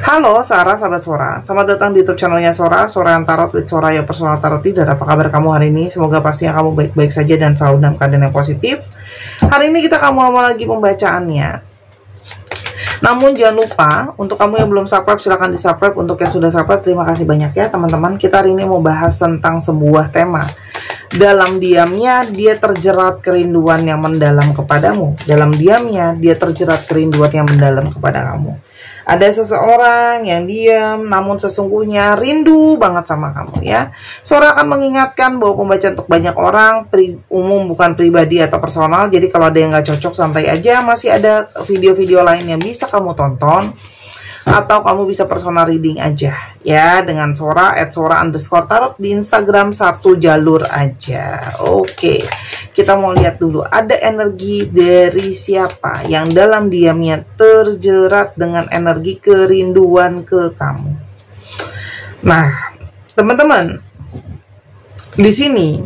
Halo Sarah, sahabat Sora. Selamat datang di YouTube channelnya Sora, Sora yang Tarot with Sora, ya personal tarot tidak. Apa kabar kamu hari ini? Semoga pastinya kamu baik-baik saja dan selalu dalam keadaan yang positif. Hari ini kita akan mau lagi pembacaannya. Namun jangan lupa, untuk kamu yang belum subscribe, silahkan di subscribe. Untuk yang sudah subscribe, terima kasih banyak ya teman-teman. Kita hari ini mau bahas tentang sebuah tema. Dalam diamnya dia terjerat kerinduan yang mendalam kepadamu. Dalam diamnya dia terjerat kerinduan yang mendalam kepada kamu. Ada seseorang yang diam namun sesungguhnya rindu banget sama kamu ya. Sora akan mengingatkan bahwa pembaca untuk banyak orang, umum bukan pribadi atau personal. Jadi kalau ada yang nggak cocok santai aja, masih ada video-video lain yang bisa kamu tonton. Atau kamu bisa personal reading aja ya dengan Sora @sora_tarot di Instagram, satu jalur aja. Oke, kita mau lihat dulu ada energi dari siapa yang dalam diamnya terjerat dengan energi kerinduan ke kamu. Nah, teman-teman, di sini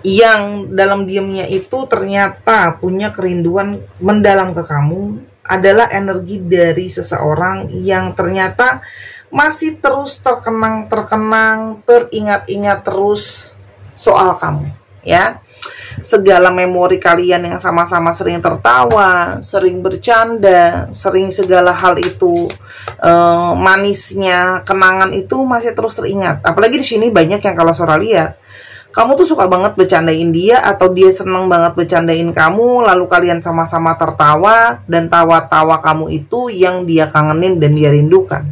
yang dalam diamnya itu ternyata punya kerinduan mendalam ke kamu adalah energi dari seseorang yang ternyata masih terus terkenang, teringat-ingat terus soal kamu ya. Segala memori kalian yang sama-sama sering tertawa, sering bercanda, sering segala hal itu, manisnya, kenangan itu masih terus teringat. Apalagi di sini banyak yang kalau Sora lihat, kamu tuh suka banget bercandain dia atau dia seneng banget bercandain kamu, lalu kalian sama-sama tertawa dan tawa-tawa kamu itu yang dia kangenin dan dia rindukan.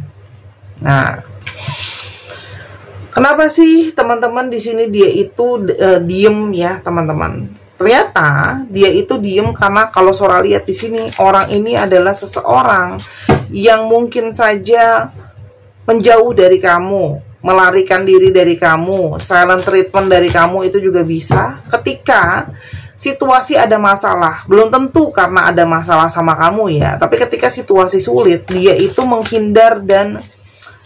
Nah, kenapa sih teman-teman di sini dia itu diem ya teman-teman? Ternyata dia itu diem karena kalau Sora lihat di sini orang ini adalah seseorang yang mungkin saja menjauh dari kamu, melarikan diri dari kamu, silent treatment dari kamu itu juga bisa ketika situasi ada masalah. Belum tentu karena ada masalah sama kamu ya, tapi ketika situasi sulit dia itu menghindar dan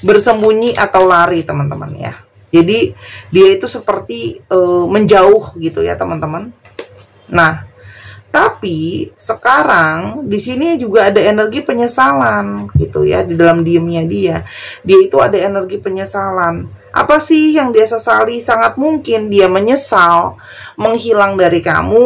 bersembunyi atau lari teman-teman ya. Jadi dia itu seperti menjauh gitu ya teman-teman. Nah, tapi sekarang di sini juga ada energi penyesalan gitu ya di dalam diemnya dia. Dia itu ada energi penyesalan. Apa sih yang dia sesali? Sangat mungkin dia menyesal menghilang dari kamu,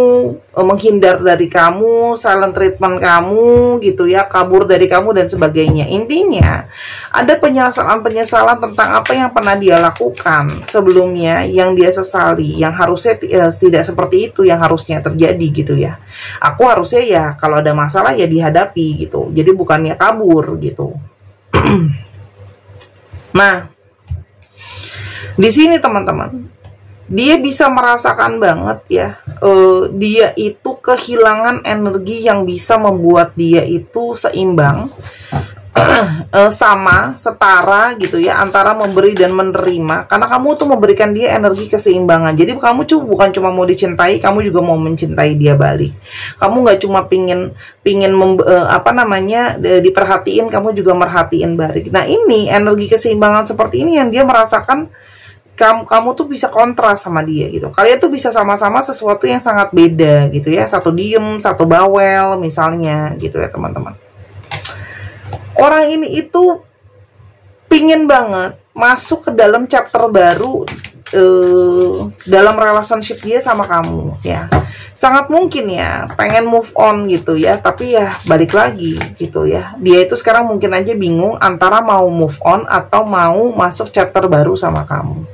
menghindar dari kamu, silent treatment kamu gitu ya, kabur dari kamu dan sebagainya. Intinya ada penyesalan-penyesalan tentang apa yang pernah dia lakukan sebelumnya yang dia sesali, yang harusnya tidak seperti itu yang harusnya terjadi gitu ya. Aku harusnya ya kalau ada masalah ya dihadapi gitu. Jadi bukannya kabur gitu. Nah, di sini teman-teman, dia bisa merasakan banget ya, dia itu kehilangan energi yang bisa membuat dia itu seimbang, sama, setara gitu ya, antara memberi dan menerima. Karena kamu tuh memberikan dia energi keseimbangan. Jadi kamu bukan cuma mau dicintai, kamu juga mau mencintai dia balik. Kamu nggak cuma pingin diperhatiin, kamu juga merhatiin balik. Nah, ini energi keseimbangan seperti ini yang dia merasakan. Kamu tuh bisa kontras sama dia gitu. Kalian tuh bisa sama-sama sesuatu yang sangat beda gitu ya. Satu diem, satu bawel misalnya gitu ya teman-teman. Orang ini itu pingin banget masuk ke dalam chapter baru dalam relationship dia sama kamu ya. Sangat mungkin ya pengen move on gitu ya, tapi ya balik lagi gitu ya. Dia itu sekarang mungkin aja bingung antara mau move on atau mau masuk chapter baru sama kamu.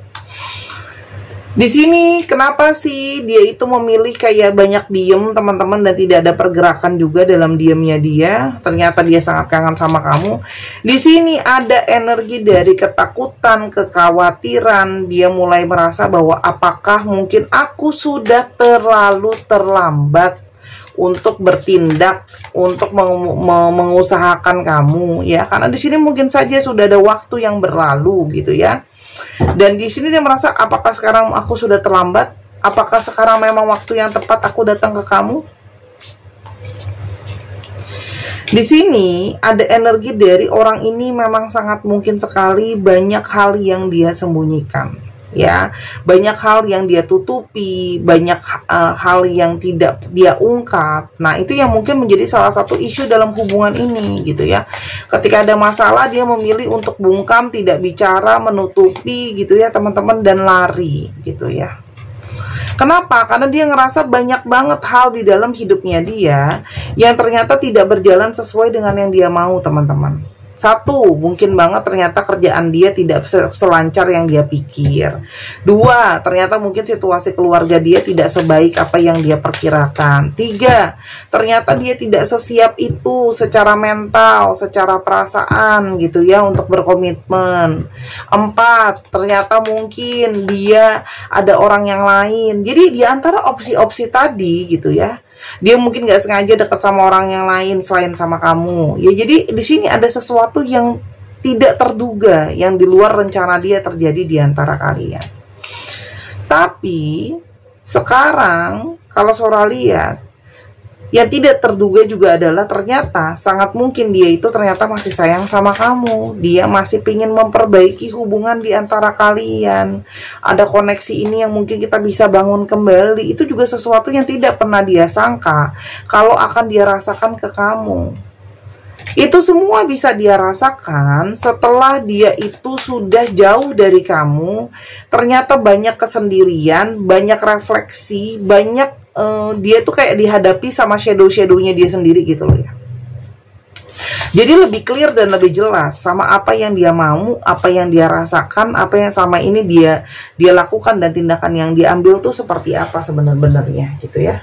Di sini kenapa sih dia itu memilih kayak banyak diem teman-teman dan tidak ada pergerakan juga dalam diemnya dia? Ternyata dia sangat kangen sama kamu. Di sini ada energi dari ketakutan, kekhawatiran. Dia mulai merasa bahwa apakah mungkin aku sudah terlalu terlambat untuk bertindak, untuk mengusahakan kamu ya. Karena di sini mungkin saja sudah ada waktu yang berlalu gitu ya. Dan di sini dia merasa apakah sekarang aku sudah terlambat? Apakah sekarang memang waktu yang tepat aku datang ke kamu? Di sini ada energi dari orang ini memang sangat mungkin sekali banyak hal yang dia sembunyikan. ya. Banyak hal yang dia tutupi, banyak hal yang tidak dia ungkap. Nah, itu yang mungkin menjadi salah satu isu dalam hubungan ini gitu ya. Ketika ada masalah dia memilih untuk bungkam, tidak bicara, menutupi gitu ya teman-teman, dan lari gitu ya. Kenapa? Karena dia ngerasa banyak banget hal di dalam hidupnya dia yang ternyata tidak berjalan sesuai dengan yang dia mau, teman-teman. Satu, mungkin banget ternyata kerjaan dia tidak selancar yang dia pikir. Dua, ternyata mungkin situasi keluarga dia tidak sebaik apa yang dia perkirakan. Tiga, ternyata dia tidak sesiap itu secara mental, secara perasaan gitu ya untuk berkomitmen. Empat, ternyata mungkin dia ada orang yang lain. Jadi di antara opsi-opsi tadi gitu ya, dia mungkin nggak sengaja dekat sama orang yang lain selain sama kamu. Ya, jadi di sini ada sesuatu yang tidak terduga yang di luar rencana dia terjadi di antara kalian. Tapi sekarang kalau Sora lihat, yang tidak terduga juga adalah ternyata sangat mungkin dia itu ternyata masih sayang sama kamu. Dia masih ingin memperbaiki hubungan di antara kalian. Ada koneksi ini yang mungkin kita bisa bangun kembali. Itu juga sesuatu yang tidak pernah dia sangka kalau akan dia rasakan ke kamu. Itu semua bisa dia rasakan setelah dia itu sudah jauh dari kamu. Ternyata banyak kesendirian, banyak refleksi, banyak dia tuh kayak dihadapi sama shadow-shadownya dia sendiri gitu loh ya. Jadi lebih clear dan lebih jelas sama apa yang dia mau, apa yang dia rasakan, apa yang selama ini dia lakukan, dan tindakan yang diambil tuh seperti apa sebenarnya gitu ya.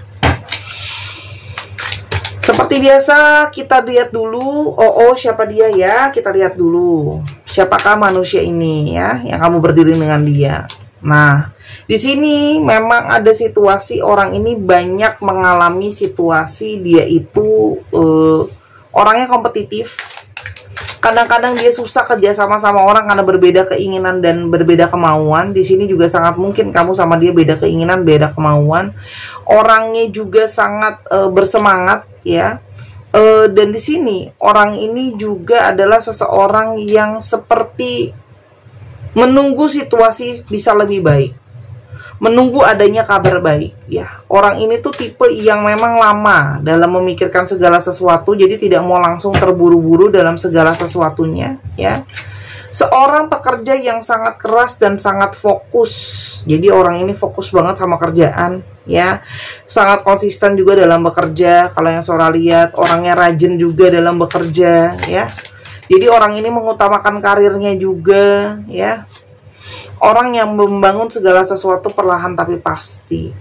Seperti biasa kita lihat dulu, siapa dia ya, kita lihat dulu. Siapakah manusia ini ya, yang kamu berdiri dengan dia. Nah, di sini memang ada situasi orang ini banyak mengalami situasi dia itu orangnya kompetitif. Kadang-kadang dia susah kerja sama orang karena berbeda keinginan dan berbeda kemauan. Di sini juga sangat mungkin kamu sama dia beda keinginan, beda kemauan. Orangnya juga sangat bersemangat ya. Dan di sini orang ini juga adalah seseorang yang seperti menunggu situasi bisa lebih baik, menunggu adanya kabar baik ya. Orang ini tuh tipe yang memang lama dalam memikirkan segala sesuatu, jadi tidak mau langsung terburu-buru dalam segala sesuatunya ya. Seorang pekerja yang sangat keras dan sangat fokus. Jadi orang ini fokus banget sama kerjaan ya. Sangat konsisten juga dalam bekerja. Kalau yang Sora lihat, orangnya rajin juga dalam bekerja ya. Jadi orang ini mengutamakan karirnya juga ya. Orang yang membangun segala sesuatu perlahan tapi pasti.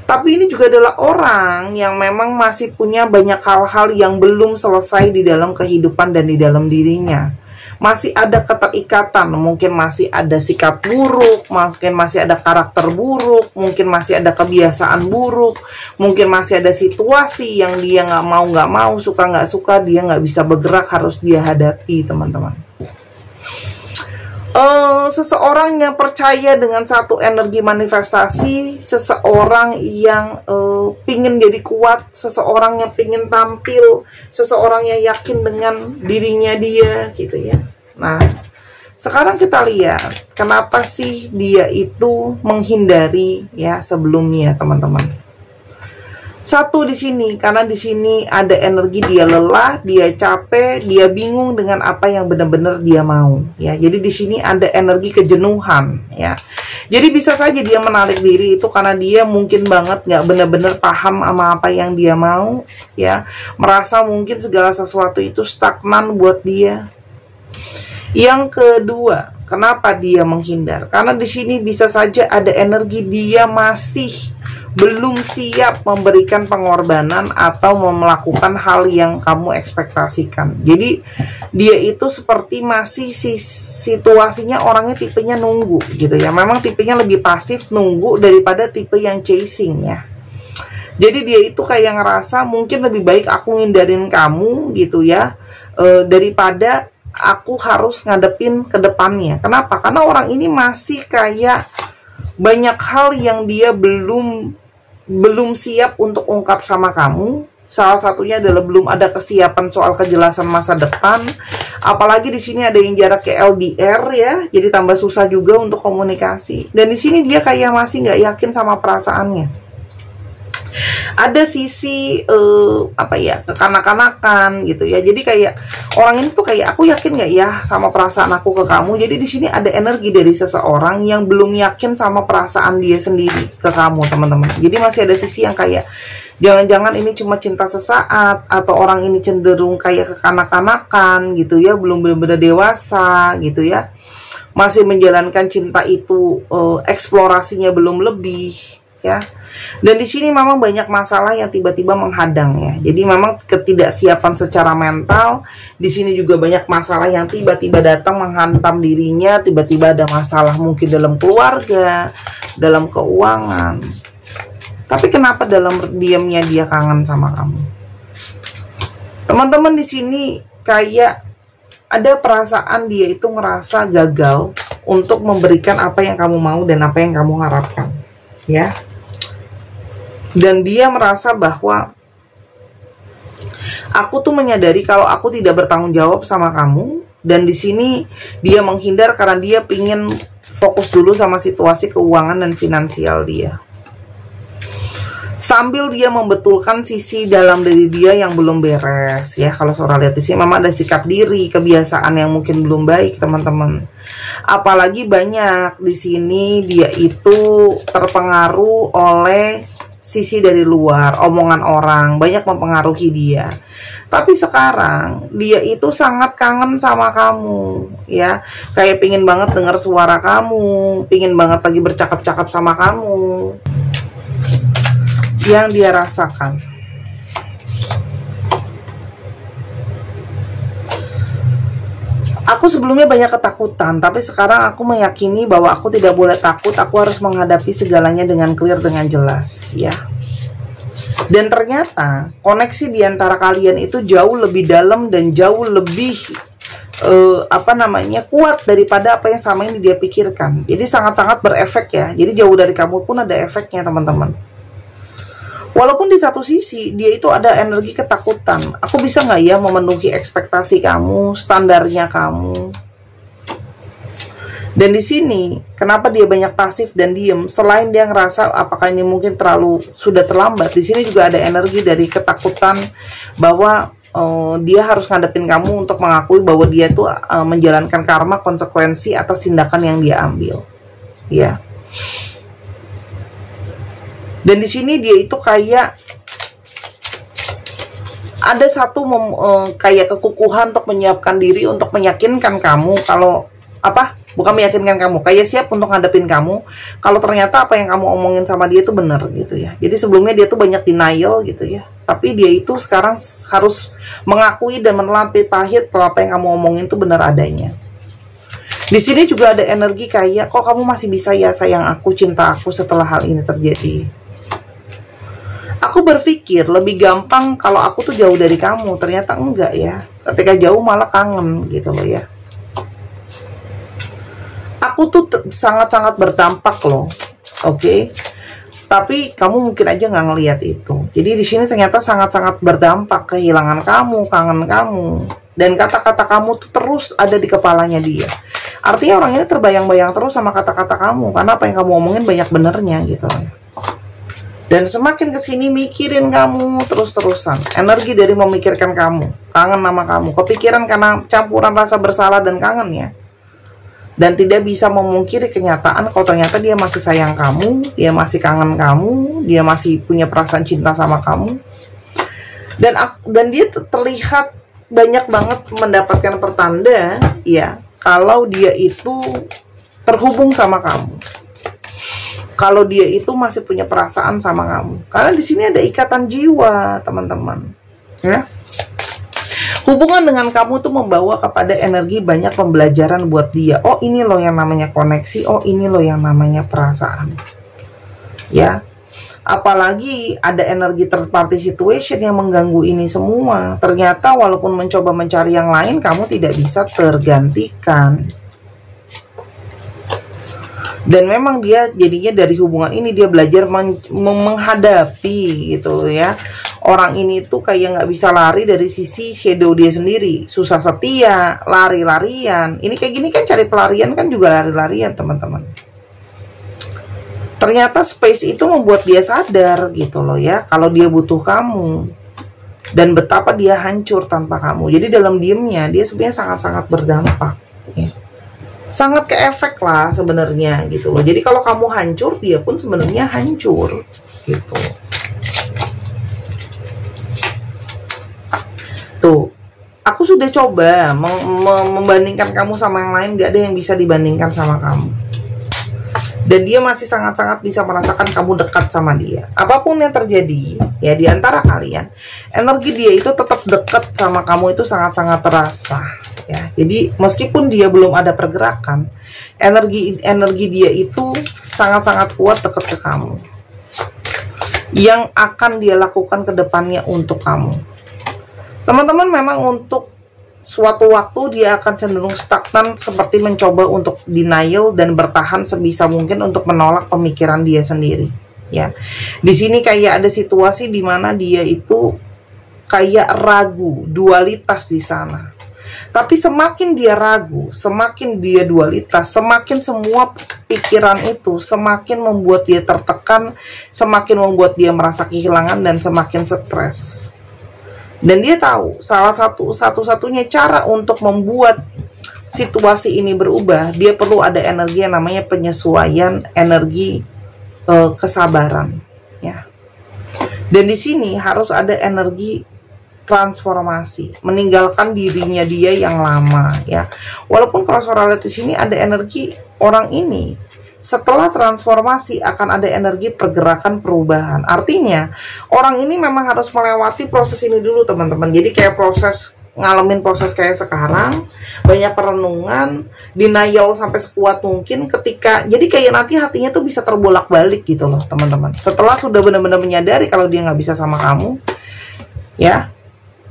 Tapi ini juga adalah orang yang memang masih punya banyak hal-hal yang belum selesai di dalam kehidupan dan di dalam dirinya. Masih ada keterikatan, mungkin masih ada sikap buruk, mungkin masih ada karakter buruk, mungkin masih ada kebiasaan buruk, mungkin masih ada situasi yang dia nggak mau, suka, dia nggak bisa bergerak, harus dia hadapi, teman-teman. Seseorang yang percaya dengan satu energi manifestasi, seseorang yang pingin jadi kuat, seseorang yang pingin tampil, seseorang yang yakin dengan dirinya dia gitu ya. Nah, sekarang kita lihat kenapa sih dia itu menghindari ya sebelumnya, teman-teman. Satu di sini, karena di sini ada energi dia lelah, dia capek, dia bingung dengan apa yang benar-benar dia mau ya. Jadi di sini ada energi kejenuhan ya. Jadi bisa saja dia menarik diri itu karena dia mungkin banget nggak benar-benar paham sama apa yang dia mau ya. Merasa mungkin segala sesuatu itu stagnan buat dia. Yang kedua, kenapa dia menghindar? Karena di sini bisa saja ada energi dia masih belum siap memberikan pengorbanan atau melakukan hal yang kamu ekspektasikan. Jadi dia itu seperti masih situasinya orangnya tipenya nunggu gitu ya. Memang tipenya lebih pasif nunggu daripada tipe yang chasing ya. Jadi dia itu kayak ngerasa mungkin lebih baik aku ngindarin kamu gitu ya, daripada aku harus ngadepin ke depannya. Kenapa? Karena orang ini masih kayak banyak hal yang dia belum siap untuk ungkap sama kamu Salah satunya adalah belum ada kesiapan soal kejelasan masa depan. Apalagi di sini ada yang jaraknya LDR ya, jadi tambah susah juga untuk komunikasi. Dan di sini dia kayak masih nggak yakin sama perasaannya. Ada sisi apa ya, kekanak-kanakan gitu ya. Jadi kayak orang ini tuh kayak, aku yakin nggak ya sama perasaan aku ke kamu. Jadi di sini ada energi dari seseorang yang belum yakin sama perasaan dia sendiri ke kamu, teman-teman. Jadi masih ada sisi yang kayak jangan-jangan ini cuma cinta sesaat, atau orang ini cenderung kayak kekanak-kanakan gitu ya, belum benar-benar dewasa gitu ya. Masih menjalankan cinta itu, eksplorasinya belum lebih ya. Dan di sini memang banyak masalah yang tiba-tiba menghadang ya. Jadi memang ketidaksiapan secara mental. Di sini juga banyak masalah yang tiba-tiba datang menghantam dirinya. Tiba-tiba ada masalah mungkin dalam keluarga, dalam keuangan. Tapi kenapa dalam diamnya dia kangen sama kamu? Teman-teman, di sini kayak ada perasaan dia itu ngerasa gagal untuk memberikan apa yang kamu mau dan apa yang kamu harapkan ya. Dan dia merasa bahwa aku tuh menyadari kalau aku tidak bertanggung jawab sama kamu. Dan di sini dia menghindar karena dia pingin fokus dulu sama situasi keuangan dan finansial dia. Sambil dia membetulkan sisi dalam diri dia yang belum beres ya. Kalau Sora lihat di sini memang ada sikap diri, kebiasaan yang mungkin belum baik, teman-teman. Apalagi banyak di sini dia itu terpengaruh oleh sisi dari luar, omongan orang, banyak mempengaruhi dia. Tapi sekarang dia itu sangat kangen sama kamu ya. Kayak pingin banget dengar suara kamu, pingin banget lagi bercakap-cakap sama kamu. Yang dia rasakan, aku sebelumnya banyak ketakutan, tapi sekarang aku meyakini bahwa aku tidak boleh takut. Aku harus menghadapi segalanya dengan clear, dengan jelas ya. Dan ternyata koneksi di antara kalian itu jauh lebih dalam dan jauh lebih kuat daripada apa yang selama ini dia pikirkan. Jadi sangat-sangat berefek ya. Jadi jauh dari kamu pun ada efeknya, teman-teman. Walaupun di satu sisi dia itu ada energi ketakutan. Aku bisa nggak ya memenuhi ekspektasi kamu, standarnya kamu. Dan di sini kenapa dia banyak pasif dan diem? Selain dia ngerasa apakah ini mungkin sudah terlambat. Di sini juga ada energi dari ketakutan bahwa dia harus ngadepin kamu untuk mengakui bahwa dia tuh menjalankan karma, konsekuensi atas tindakan yang dia ambil. Ya. Dan di sini dia itu kayak ada satu kayak kekukuhan untuk menyiapkan diri untuk meyakinkan kamu kalau bukan meyakinkan kamu, kayak siap untuk ngadepin kamu kalau ternyata apa yang kamu omongin sama dia itu benar gitu ya. Jadi sebelumnya dia tuh banyak denial gitu ya, tapi dia itu sekarang harus mengakui dan menelan pahit kalau apa yang kamu omongin itu benar adanya. Di sini juga ada energi kayak, kok kamu masih bisa ya sayang aku, cinta aku setelah hal ini terjadi. Aku berpikir lebih gampang kalau aku tuh jauh dari kamu, ternyata enggak ya. Ketika jauh malah kangen gitu loh ya. Aku tuh sangat-sangat berdampak loh, oke? Tapi kamu mungkin aja nggak ngelihat itu. Jadi di sini ternyata sangat-sangat berdampak, kehilangan kamu, kangen kamu, dan kata-kata kamu tuh terus ada di kepalanya dia. Artinya orang ini terbayang-bayang terus sama kata-kata kamu, karena apa yang kamu omongin banyak benernya gitu. Dan semakin kesini mikirin kamu terus-terusan. Energi dari memikirkan kamu, kangen sama kamu, kepikiran karena campuran rasa bersalah dan kangen ya. Dan tidak bisa memungkiri kenyataan kalau ternyata dia masih sayang kamu, dia masih kangen kamu, dia masih punya perasaan cinta sama kamu. Dan dia terlihat banyak banget mendapatkan pertanda ya, kalau dia itu terhubung sama kamu. Kalau dia itu masih punya perasaan sama kamu. Karena di sini ada ikatan jiwa, teman-teman. Ya. Hubungan dengan kamu tuh membawa kepada energi banyak pembelajaran buat dia. Oh, ini loh yang namanya koneksi. Oh, ini loh yang namanya perasaan. Ya. Apalagi ada energi third party situation yang mengganggu ini semua. Ternyata walaupun mencoba mencari yang lain, kamu tidak bisa tergantikan. Dan memang dia jadinya dari hubungan ini dia belajar menghadapi gitu ya. orang ini tuh kayak nggak bisa lari dari sisi shadow dia sendiri, susah setia, lari-larian. Ini kayak gini kan, cari pelarian kan juga lari-larian teman-teman. Ternyata space itu membuat dia sadar gitu loh ya, kalau dia butuh kamu, dan betapa dia hancur tanpa kamu. Jadi dalam diemnya dia sebenarnya sangat-sangat berdampak ya. Sangat ke efek lah sebenarnya gitu loh. Jadi kalau kamu hancur, dia pun sebenarnya hancur gitu. Tuh, aku sudah coba membandingkan kamu sama yang lain, gak ada yang bisa dibandingkan sama kamu. Dan dia masih sangat-sangat bisa merasakan kamu dekat sama dia. Apapun yang terjadi ya di antara kalian, energi dia itu tetap dekat sama kamu, itu sangat-sangat terasa ya. Jadi meskipun dia belum ada pergerakan, energi dia itu sangat-sangat kuat dekat ke kamu. Yang akan dia lakukan ke depannya untuk kamu. Teman-teman, memang untuk suatu waktu dia akan cenderung stagnan, seperti mencoba untuk denial dan bertahan sebisa mungkin untuk menolak pemikiran dia sendiri. Ya, di sini kayak ada situasi di mana dia itu kayak ragu, dualitas di sana. Tapi semakin dia ragu, semakin dia dualitas, semakin semua pikiran itu semakin membuat dia tertekan, semakin membuat dia merasa kehilangan dan semakin stres. Dan dia tahu salah satu-satunya cara untuk membuat situasi ini berubah, dia perlu ada energi yang namanya penyesuaian, energi kesabaran ya. Dan di sini harus ada energi transformasi, meninggalkan dirinya dia yang lama ya. Walaupun kalau suara lihat di sini ada energi orang ini, setelah transformasi akan ada energi pergerakan perubahan. Artinya orang ini memang harus melewati proses ini dulu teman-teman. Jadi kayak ngalamin proses kayak sekarang, banyak perenungan, denial sampai sekuat mungkin, ketika jadi kayak nanti hatinya tuh bisa terbolak-balik gitu loh teman-teman. Setelah sudah benar-benar menyadari kalau dia nggak bisa sama kamu ya.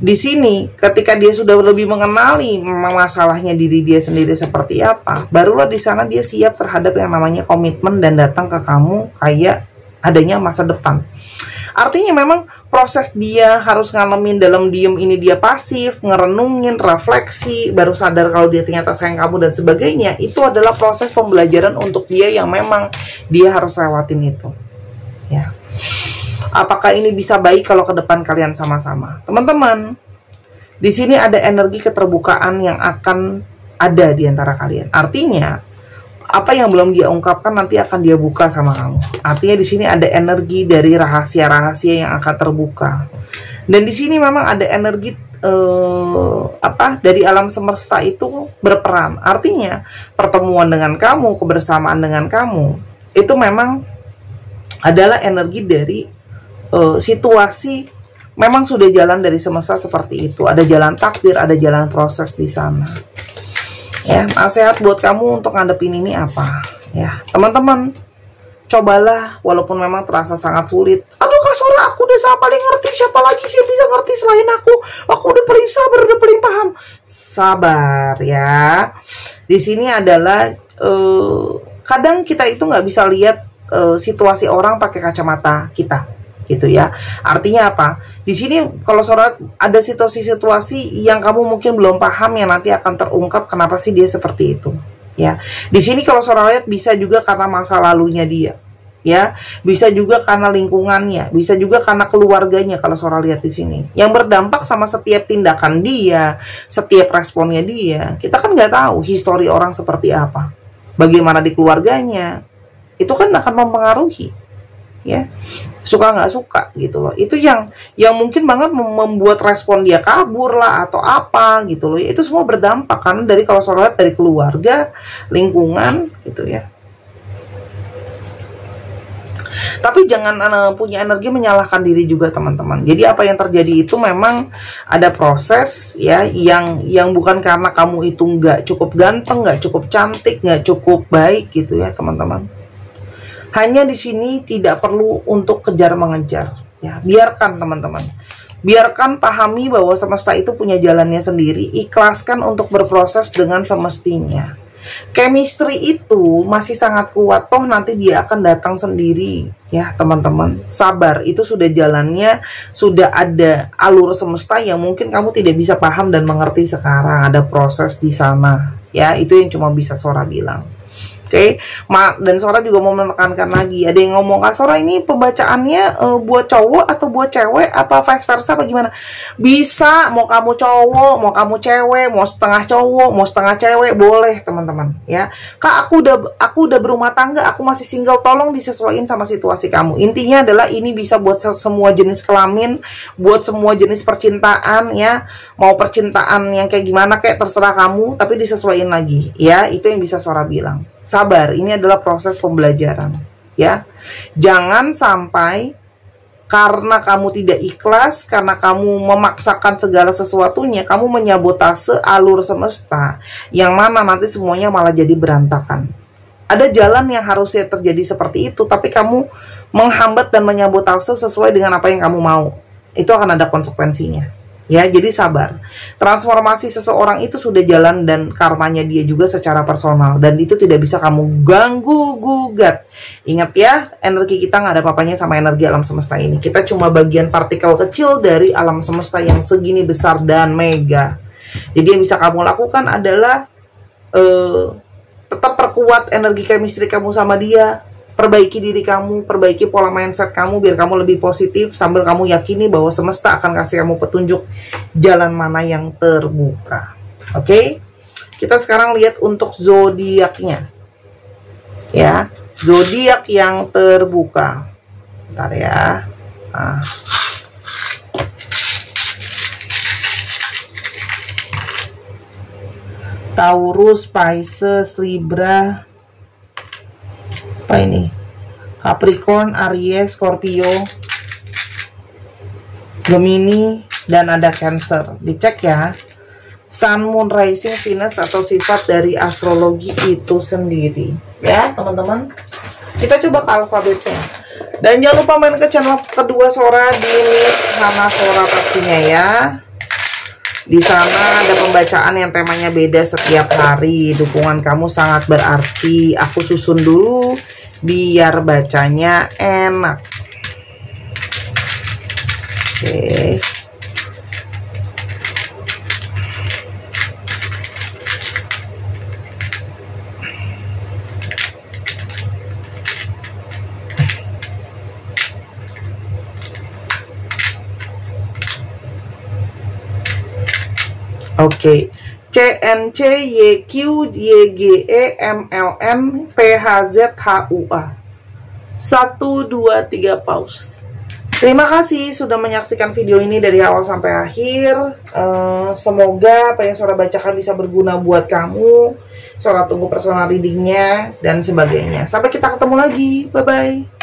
Di sini ketika dia sudah lebih mengenali masalahnya diri dia sendiri seperti apa, barulah di sana dia siap terhadap yang namanya komitmen dan datang ke kamu kayak adanya masa depan. Artinya memang proses dia harus ngalamin dalam diem ini, dia pasif, ngerenungin, refleksi, baru sadar kalau dia ternyata sayang kamu dan sebagainya. Itu adalah proses pembelajaran untuk dia yang memang dia harus lewatin itu ya. Apakah ini bisa baik kalau ke depan kalian sama-sama? Teman-teman, di sini ada energi keterbukaan yang akan ada di antara kalian. Artinya, apa yang belum dia ungkapkan nanti akan dia buka sama kamu. Artinya di sini ada energi dari rahasia-rahasia yang akan terbuka. Dan di sini memang ada energi dari alam semesta itu berperan. Artinya, pertemuan dengan kamu, kebersamaan dengan kamu, itu memang adalah energi dari situasi memang sudah jalan dari semesta seperti itu. Ada jalan takdir, ada jalan proses di sana. Ya, nasihat buat kamu untuk ngadepin ini apa? Ya, teman-teman, cobalah walaupun memang terasa sangat sulit. Aduh Kak Sora, aku udah paling ngerti, siapa lagi sih yang bisa ngerti selain aku? Aku udah paling sabar, udah paling paham. Sabar ya. Di sini adalah kadang kita itu nggak bisa lihat situasi orang pakai kacamata kita. Gitu ya. Artinya apa? Di sini kalau Sora ada situasi-situasi yang kamu mungkin belum paham, yang nanti akan terungkap kenapa sih dia seperti itu. Ya. Di sini kalau Sora lihat bisa juga karena masa lalunya dia. Ya, bisa juga karena lingkungannya, bisa juga karena keluarganya kalau Sora lihat di sini. Yang berdampak sama setiap tindakan dia, setiap responnya dia. Kita kan nggak tahu histori orang seperti apa. Bagaimana di keluarganya. Itu kan akan mempengaruhi. Ya, suka nggak suka gitu loh. Itu yang mungkin banget membuat respon dia kabur lah atau apa gitu loh. Itu semua berdampak karena dari kalau Sora lihat dari keluarga, lingkungan gitu ya. Tapi jangan punya energi menyalahkan diri juga teman-teman. Jadi apa yang terjadi itu memang ada proses ya, yang bukan karena kamu itu nggak cukup ganteng, nggak cukup cantik, nggak cukup baik gitu ya teman-teman. Hanya di sini tidak perlu untuk kejar mengejar ya, biarkan teman-teman. Biarkan pahami bahwa semesta itu punya jalannya sendiri, ikhlaskan untuk berproses dengan semestinya. Chemistry itu masih sangat kuat, toh nanti dia akan datang sendiri ya teman-teman. Sabar, itu sudah jalannya, sudah ada alur semesta yang mungkin kamu tidak bisa paham dan mengerti sekarang. Ada proses di sana ya, itu yang cuma bisa Sora bilang. Oke, dan Sora juga mau menekankan lagi. Ada yang ngomong, Kak Sora ini pembacaannya buat cowok atau buat cewek, apa vice versa, apa gimana? Bisa, mau kamu cowok, mau kamu cewek, mau setengah cowok, mau setengah cewek, boleh teman-teman ya. Kak, aku udah berumah tangga, aku masih single, tolong disesuaikan sama situasi kamu. Intinya adalah ini bisa buat semua jenis kelamin, buat semua jenis percintaan ya. Mau percintaan yang kayak gimana kayak terserah kamu, tapi disesuaikan lagi ya. Itu yang bisa Sora bilang. Sabar, ini adalah proses pembelajaran ya. Jangan sampai karena kamu tidak ikhlas, karena kamu memaksakan segala sesuatunya, kamu menyabotase alur semesta, yang mana nanti semuanya malah jadi berantakan. Ada jalan yang harusnya terjadi seperti itu, tapi kamu menghambat dan menyabotase sesuai dengan apa yang kamu mau. Itu akan ada konsekuensinya. Ya, jadi sabar. Transformasi seseorang itu sudah jalan dan karmanya dia juga secara personal. Dan itu tidak bisa kamu ganggu gugat. Ingat ya, energi kita nggak ada apa-apanya sama energi alam semesta ini. Kita cuma bagian partikel kecil dari alam semesta yang segini besar dan mega. Jadi yang bisa kamu lakukan adalah tetap perkuat energi chemistry kamu sama dia. Perbaiki diri kamu, perbaiki pola mindset kamu biar kamu lebih positif, sambil kamu yakini bahwa semesta akan kasih kamu petunjuk jalan mana yang terbuka. Oke? Kita sekarang lihat untuk zodiaknya. Ya, zodiak yang terbuka. Bentar ya. Nah. Taurus, Pisces, Libra, apa ini? Capricorn, Aries, Scorpio, Gemini, dan ada Cancer. Dicek ya. Sun, Moon, Rising, Venus atau sifat dari astrologi itu sendiri. Ya, teman-teman. Kita coba ke alfabetnya. Dan jangan lupa main ke channel kedua Sora di Miss Hana Sora pastinya ya. Di sana ada pembacaan yang temanya beda setiap hari. Dukungan kamu sangat berarti. Aku susun dulu biar bacanya enak. Oke. Oke. CNCYQYGEMLN PHZHUA 1, 2, 3 pause. Terima kasih sudah menyaksikan video ini dari awal sampai akhir. Semoga apa yang Sora bacakan bisa berguna buat kamu. Sora tunggu personal readingnya dan sebagainya. Sampai kita ketemu lagi. Bye-bye.